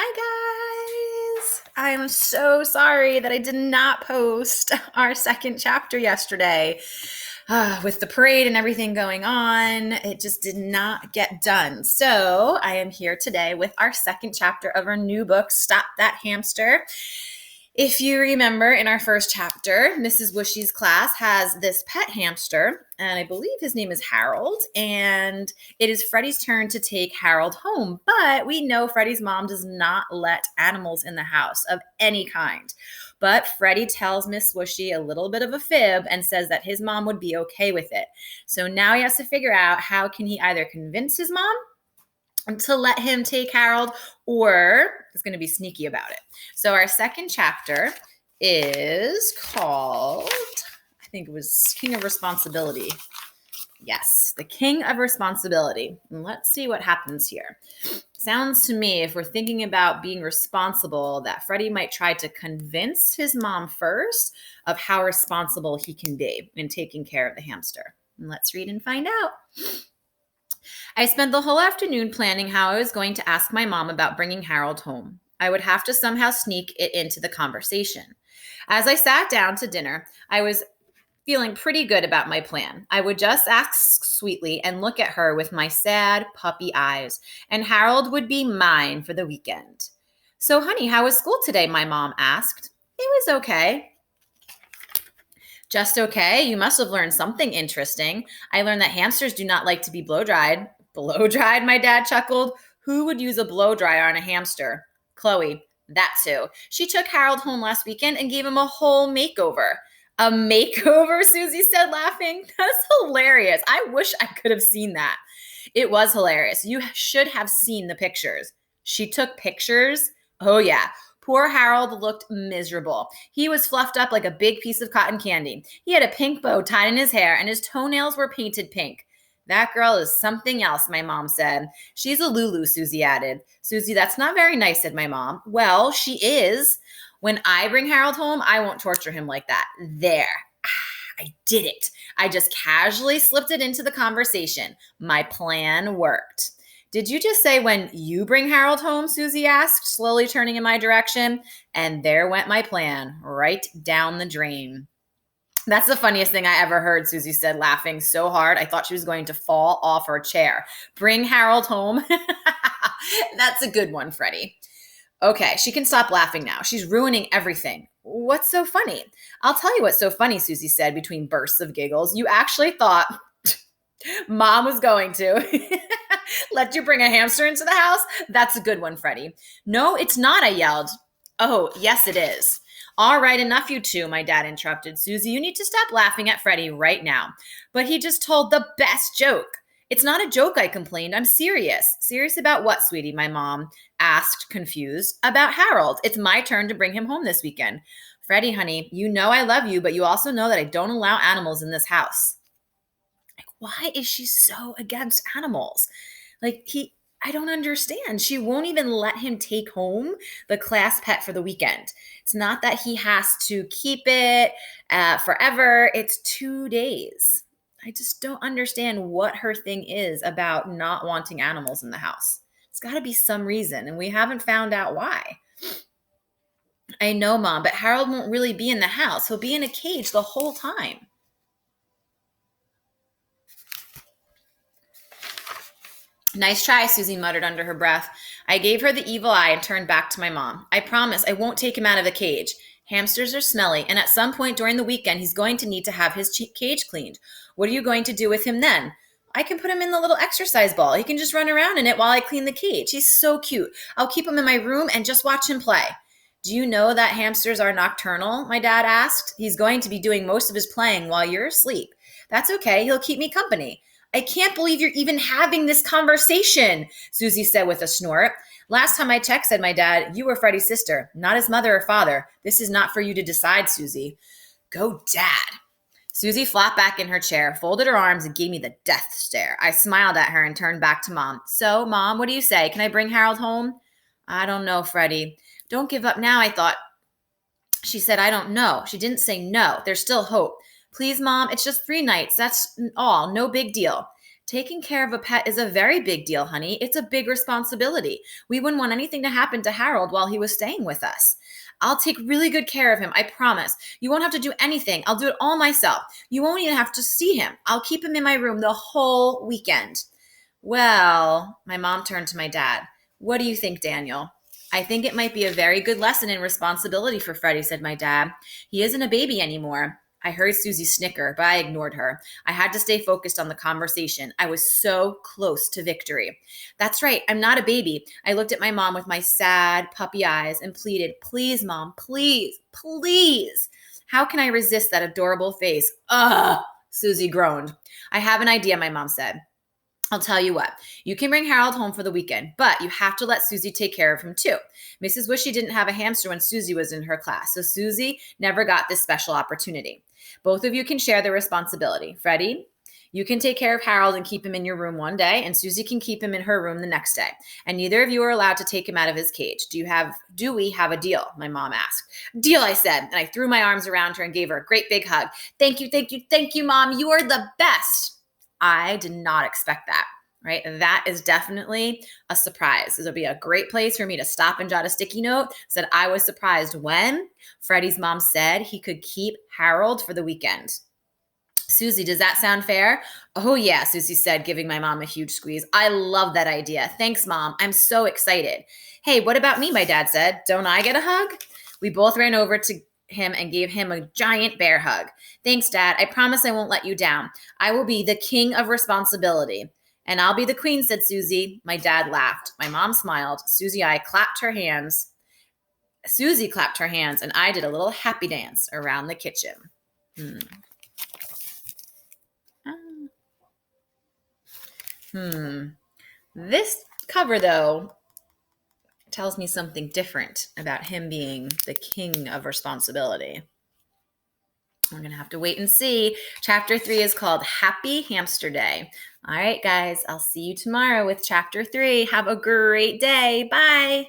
Hi, guys. I am so sorry that I did not post our second chapter yesterday. With the parade and everything going on, it just did not get done. So I am here today with our second chapter of our new book, Stop That Hamster. If you remember in our first chapter, Mrs. Whooshy's class has this pet hamster, and I believe his name is Harold, and it is Freddy's turn to take Harold home. But we know Freddy's mom does not let animals in the house of any kind. But Freddy tells Miss Whooshy a little bit of a fib and says that his mom would be okay with it. So now he has to figure out how can he either convince his mom to let him take Harold, or is going to be sneaky about it. So our second chapter is called, I think it was King of Responsibility. Yes, the King of Responsibility. And let's see what happens here. Sounds to me, if we're thinking about being responsible, that Freddy might try to convince his mom first of how responsible he can be in taking care of the hamster. And let's read and find out. I spent the whole afternoon planning how I was going to ask my mom about bringing Harold home. I would have to somehow sneak it into the conversation. As I sat down to dinner, I was feeling pretty good about my plan. I would just ask sweetly and look at her with my sad puppy eyes, and Harold would be mine for the weekend. So, honey, how was school today? My mom asked. It was okay. Just okay? You must have learned something interesting. I learned that hamsters do not like to be blow dried. Blow dried, my dad chuckled. Who would use a blow dryer on a hamster? Chloe, that's who. She took Harold home last weekend and gave him a whole makeover. A makeover, Susie said, laughing. That's hilarious. I wish I could have seen that. It was hilarious. You should have seen the pictures. She took pictures? Oh, yeah. Poor Harold looked miserable. He was fluffed up like a big piece of cotton candy. He had a pink bow tied in his hair, and his toenails were painted pink. That girl is something else, my mom said. She's a Lulu, Susie added. Susie, that's not very nice, said my mom. Well, she is. When I bring Harold home, I won't torture him like that. There. I did it. I just casually slipped it into the conversation. My plan worked. Did you just say when you bring Harold home? Susie asked, slowly turning in my direction. And there went my plan, right down the drain. That's the funniest thing I ever heard, Susie said, laughing so hard I thought she was going to fall off her chair. Bring Harold home? That's a good one, Freddy. Okay, she can stop laughing now. She's ruining everything. What's so funny? I'll tell you what's so funny, Susie said between bursts of giggles. You actually thought Mom was going to let you bring a hamster into the house? That's a good one, Freddy. No, it's not, I yelled. Oh, yes, it is. All right, enough, you two, my dad interrupted. Susie, you need to stop laughing at Freddy right now. But he just told the best joke. It's not a joke, I complained. I'm serious. Serious about what, sweetie? My mom asked, confused. About Harold. It's my turn to bring him home this weekend. Freddy, honey, you know I love you, but you also know that I don't allow animals in this house. Like, why is she so against animals? I don't understand. She won't even let him take home the class pet for the weekend. It's not that he has to keep it forever. It's 2 days. I just don't understand what her thing is about not wanting animals in the house. It's got to be some reason, and we haven't found out why. I know, Mom, but Harold won't really be in the house. He'll be in a cage the whole time. Nice try, Susie muttered under her breath. I gave her the evil eye and turned back to my mom. I promise I won't take him out of the cage. Hamsters are smelly, and at some point during the weekend, he's going to need to have his cage cleaned. What are you going to do with him then? I can put him in the little exercise ball. He can just run around in it while I clean the cage. He's so cute. I'll keep him in my room and just watch him play. Do you know that hamsters are nocturnal? My dad asked. He's going to be doing most of his playing while you're asleep. That's okay. He'll keep me company. I can't believe you're even having this conversation, Susie said with a snort. Last time I checked, said my dad, you were Freddy's sister, not his mother or father. This is not for you to decide, Susie. Go, Dad. Susie flopped back in her chair, folded her arms, and gave me the death stare. I smiled at her and turned back to Mom. So, Mom, what do you say? Can I bring Harold home? I don't know, Freddy. Don't give up now, I thought. She said, I don't know. She didn't say no. There's still hope. Please, Mom, it's just 3 nights. That's all. No big deal. Taking care of a pet is a very big deal, honey. It's a big responsibility. We wouldn't want anything to happen to Harold while he was staying with us. I'll take really good care of him, I promise. You won't have to do anything. I'll do it all myself. You won't even have to see him. I'll keep him in my room the whole weekend. Well, my mom turned to my dad. What do you think, Daniel? I think it might be a very good lesson in responsibility for Freddie, said my dad. He isn't a baby anymore. I heard Susie snicker, but I ignored her. I had to stay focused on the conversation. I was so close to victory. That's right. I'm not a baby. I looked at my mom with my sad puppy eyes and pleaded, please, Mom, please, please. How can I resist that adorable face? Ugh, Susie groaned. I have an idea, my mom said. I'll tell you what, you can bring Harold home for the weekend, but you have to let Susie take care of him too. Mrs. Wishy didn't have a hamster when Susie was in her class, so Susie never got this special opportunity. Both of you can share the responsibility. Freddie, you can take care of Harold and keep him in your room one day, and Susie can keep him in her room the next day. And neither of you are allowed to take him out of his cage. Do we have a deal? My mom asked. Deal, I said, and I threw my arms around her and gave her a great big hug. Thank you, thank you, thank you, Mom. You are the best. I did not expect that, right? That is definitely a surprise. This will be a great place for me to stop and jot a sticky note. Said I was surprised when Freddie's mom said he could keep Harold for the weekend. Susie, does that sound fair? Oh yeah, Susie said, giving my mom a huge squeeze. I love that idea. Thanks, Mom. I'm so excited. Hey, what about me? My dad said. Don't I get a hug? We both ran over to him and gave him a giant bear hug. Thanks, Dad. I promise I won't let you down. I will be the king of responsibility. And I'll be the queen, said Susie. My dad laughed. My mom smiled. Susie clapped her hands, and I did a little happy dance around the kitchen. This cover, though, tells me something different about him being the king of responsibility. We're going to have to wait and see. Chapter 3 is called Happy Hamster Day. All right, guys, I'll see you tomorrow with Chapter 3. Have a great day. Bye.